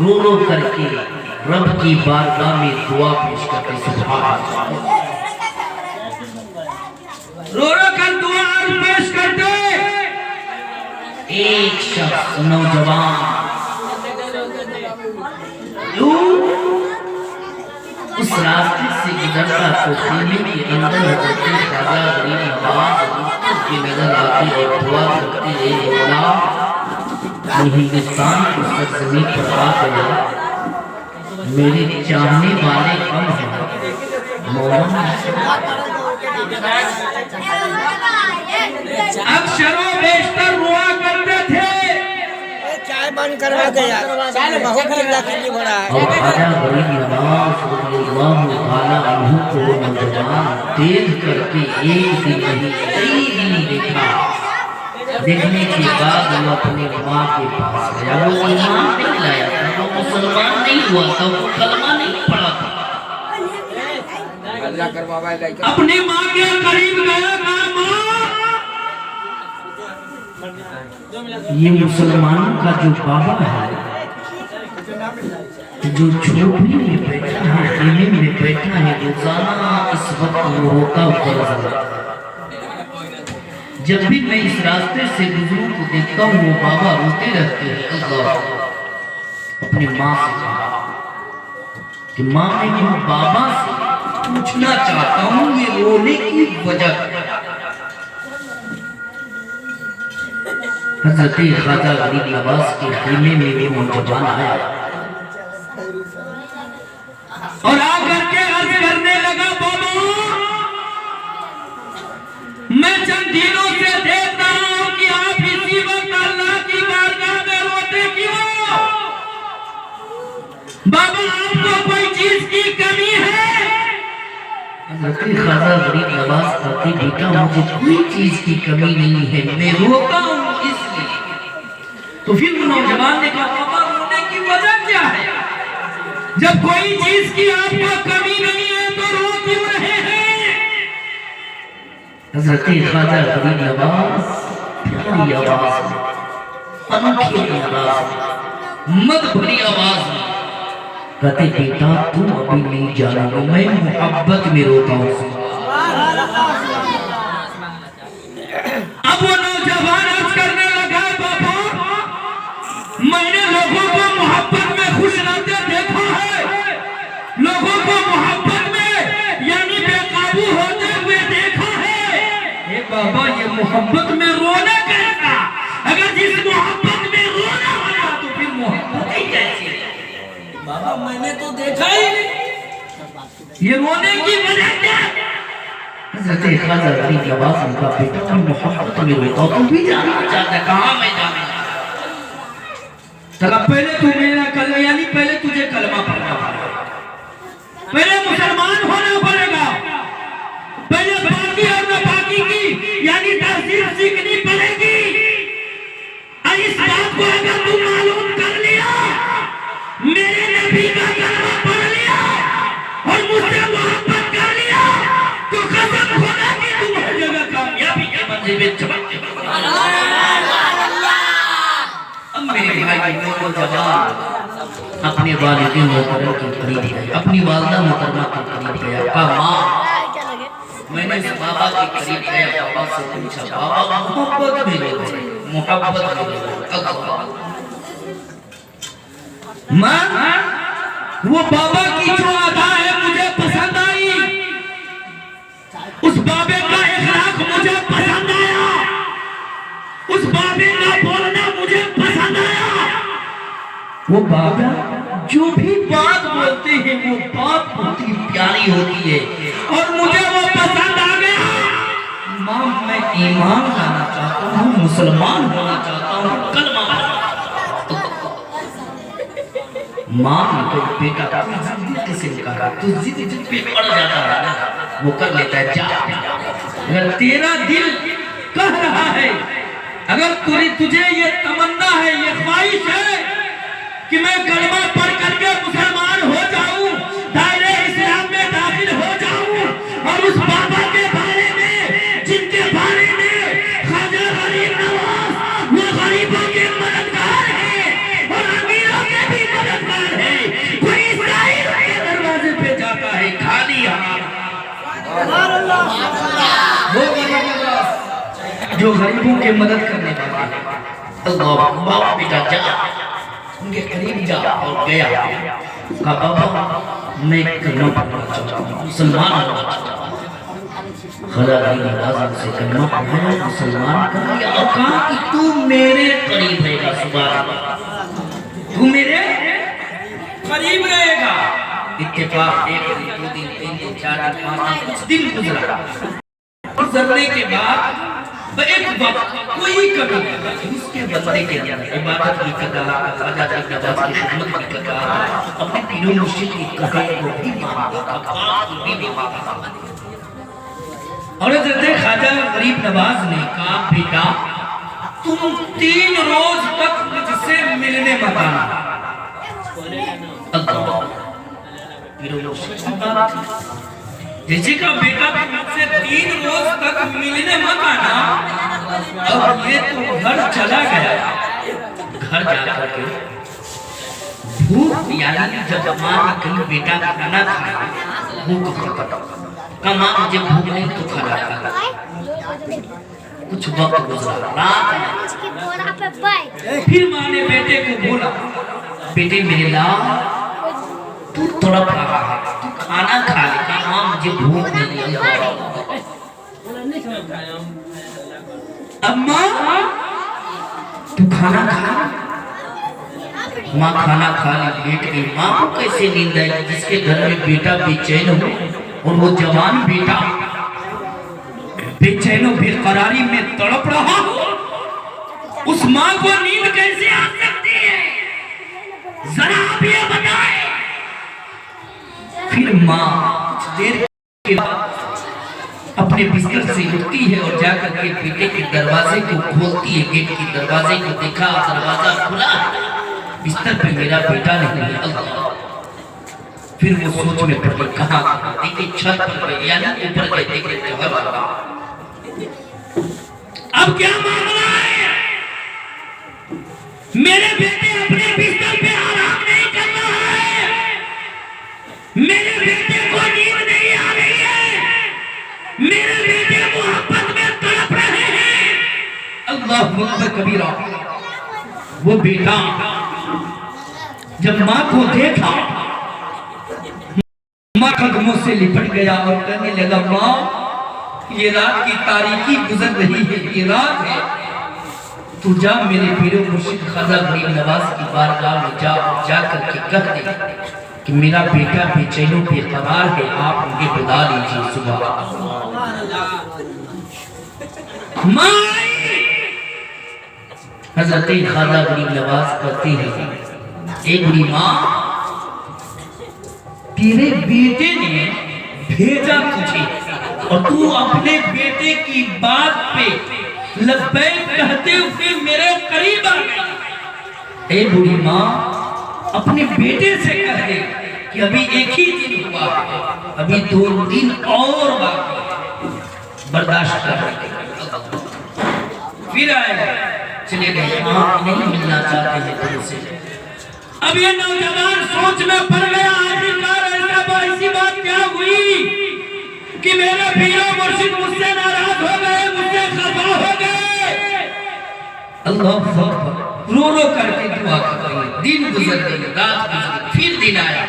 रो रो करके रब की बारगाह में दुआ पेश करते सुभान अल्लाह, रो रो कर दुआ पेश करते। एक शख्स नौजवान उस रास्ते से गुजरता तो खेमे के अंदर होते ख्वाजा गरीब नवाज की नजर आती और दुआ करती है मौला मैं हिंदुस्तान की सरजमीन पर आ गया, मेरे चाहने वाले कम हैं मौला। अक्सरों बेशतर हुआ करते थे, चाय बंद करवा दे यार, चाय बहुत चिल्ला चिल्ली हो रहा है। और ख्वाजा गरीब नवाज रज़ियल्लाहु ताला अन्हु को नौजवान देख करके एक दिन नहीं कई दिन देखा। देखने के बाद वो अपने माँ के पास गया। वो ईमान नहीं लाया था, वो मुसलमान नहीं हुआ था, वो कलमा नहीं पढ़ा था। अपनी माँ के करीब गया, कहा माँ ये मुसलमानों का जो बाबा है, जो झोपड़ी में बैठा है, खेमे में बैठा है, रोजाना इस वक्त वो रोता हुआ, जब भी मैं इस रास्ते से गुजरूं तो देखता हूँ वो बाबा रोते रहते हैं। अपनी माँ से कहा कि माँ मैं वो बाबा से पूछना चाहता हूँ ये रोने की वजह। हज़रत ख्वाजा गरीब नवाज के खेमे में भी नौजवान आया और आकर के अर्ज करने लगा, बाबा मैं चंद दिनों से देख रहा हूं कि आप इसी वक्त अल्लाह की बारगाह में रोते क्यों? बाबा आपको कोई चीज की कमी है? हज़रत ख्वाजा गरीब नवाज कहते बेटा मुझे कोई चीज की कमी नहीं है, मैं रोता हूँ इसलिए। तो फिर नौजवान ने कहा बाबा रोने की वजह क्या है? जब कोई चीज की आपको कमी नहीं है तो रो क्यों रहे हैं? हज़रत ख्वाजा गरीब नवाज प्यारी आवाज में, अनोखी आवाज में, मद भरी आवाज में कहते बेटा तुम अभी नहीं जानोगे मैं मोहब्बत में रोता हूँ। अब वो नौजवान अर्ज करने लगा बाबा मैंने लोगों को मोहब्बत में खुश रहते देखा है, लोगों को मोहब्बत में यानी बेकाबू होते हुए देखा है। ए बाबा ये मोहब्बत में रोना कैसा? अगर जिस मोहब्बत में रोना होगा तो फिर मोहब्बत ही कैसी है? बाबा मैंने तो देखा ही नहीं, ये रोने की वजह क्या? हज़रत ख्वाजा गरीब नवाज ने कहा बेटा मैं मोहब्बत में रोता हूँ, तू भी जानना चाहता है? कहाँ मैं जानना? पहले तू मेरा कलमा यानी पहले तुझे कलमा पढ़ना पड़ेगा, पहले मुसलमान होना पड़ेगा, पहले बाकी और नापाकी की यानी तहसील सीखनी पड़ेगी। और इस बात को अगर तू मालूम कर लिया, मेरे नबी का कलमा पढ़ लिया और मुझसे मोहब्बत कर लिया तो कसम खुदा की तुम हर जगह कामयाबी के मंजिल में चमक जाओगे। मेरे भाई नौजवान अपने वालिदैन मोहतरम के करीब गए, अपनी वालिदा मोहतरमा के करीब गया, कहा माँ मैंने इस बाबा के करीब गया, बाबा से पूछा बाबा मोहब्बत में रोए, मोहब्बत में रोए। माँ वो बाबा की जो अदा है मुझे पसंद आई, उस बाबे का इखलाक मुझे पसंद आया, उस बाबे का बोलना मुझे पसंद आया। वो बाबा जो भी बात बोलते हैं वो बात बहुत ही प्यारी होती है और मुझे वो पसंद आ गया। माँ मैं ईमान लाना चाहता हूँ, मुसलमान होना चाहता हूँ, कलमा माँ ने तो बेटा किसी ने कहा तू जिद पे पड़ जाता है ना वो कर लेता है, जा अगर तेरा दिल कह रहा है, अगर तुझे ये तमन्ना है, ये ख्वाहिश है कि मैं कलमा पढ़ करके मुसलमान हो जाऊं, दायरे इस्लाम में दाखिल हो जाऊं और उस बाबा के बारे में जिनके बारे में ख्वाजा गरीब नवाज वो गरीबों के मददगार है और अमीरों के भी मददगार जो गरीबों की मदद करने वाले हैं। अल्लाह बाप बेटा जा उनके करीब जा और गया कहा बाबा मैं कलमा पढ़ना चाहता हूँ, मुसलमान होना चाहता हूँ। खुदा की नवाज़ से कलमा पढ़ा, मुसलमान कर लिया और कहा कि तू मेरे करीब रहेगा, सुभान अल्लाह, तू मेरे करीब रहेगा। इत्तेफाक एक दिन, दो दिन, तीन दिन, चार दिन, पाँच दिन, कुछ दिन गुजरा। गुजरने के बाद एक वक्त कोई कभी उसके बंदे के अंदर इबादत भी कर रहा, खुदा की नवाज़ की खिदमत भी कर रहा, अपने पीरों मुर्शिद की कहे को भी मानता था, बात को भी मानता था। और हज़रत ख्वाजा गरीब नवाज ने कहा बेटा तुम 3 रोज तक मुझसे मिलने मत आना। जैसे का बेटा मुझसे 3 रोज तक मिलने मत आना। अब ये तो घर चला गया, घर जा करके भूख यानी जब माँ कहीं बेटा खाना खाए भूख का माँ मुझे भूख नहीं तो खाना खा। कुछ वक्त गुजरा, रात में फिर माँ ने बेटे को बोला बेटे मेरे लाल तू तड़प रहा है, तू खाना खा ले। कहा हाँ मुझे भूख नहीं है। अम्मा तू खाना खा। माँ खाना खा ली, लेट गई। माँ को कैसे नींद आई जिसके घर में बेटा बेचैन हो और वो जवान बेटा बेचैनो बेकरारी में तड़प रहा हो, उस माँ को नींद कैसे आ सकती है जरा आप ये बताएं। फिर माँ कुछ देर के बाद अपने बिस्तर से उठती है और जाकर के बेटे के दरवाजे को खोलती है। गेट के दरवाजे को देखा, दरवाजा खुला, बिस्तर पे मेरा बेटा नहीं है। अल्लाह। फिर वो सोच में पड़ गई कहाँ देखिए छत पर गए यानी ऊपर गए देखे जगह। अब क्या मामला है? मेरे बेटे अपने बिस्तर पे आराम नहीं कर रहा है, मेरे बेटे को नींद नहीं आ रही है, मेरे बेटे मोहब्बत में तड़प रहे हैं। अल्लाह अकबर कबीरा। वो बेटा जब माँ को देखा, माँ कदमों से लिपट गया और कहने लगा माँ ये रात की तारीकी गुजर रही है, ये रात है, तू जा मेरे पीरो मुर्शिद ख्वाजा गरीब नवाज की बारगाह में जा करके कह दे कि मेरा बेटा बेचैनो बेकरार है, आप मुझे बुला लीजिए। सुबह हजरत ख्वाजा गरीब नवाज कहती है एक बुरी माँ तेरे बेटे ने भेजा तुझे और तू अपने बेटे की बात पे लब्बैक कहते हुए मेरे करीब आ गई। ए बुरी माँ अपने बेटे से कह दे कि अभी एक ही दिन हुआ है, अभी 2 दिन और बाकी, बर्दाश्त कर रहे। फिर आए चले गए, आप नहीं मिलना चाहते हैं तुमसे। अब ये नौजवान सोच में पड़ गया, आखिरकार ऐसी बात क्या हुई कि मेरे पीरो मुर्शिद मुझसे नाराज हो गए, मुझसे खफा हो गए। अल्लाह रो रो करके दुआ कर रही है। दिन गुजर गई, रात गुजरी, फिर दिन आया।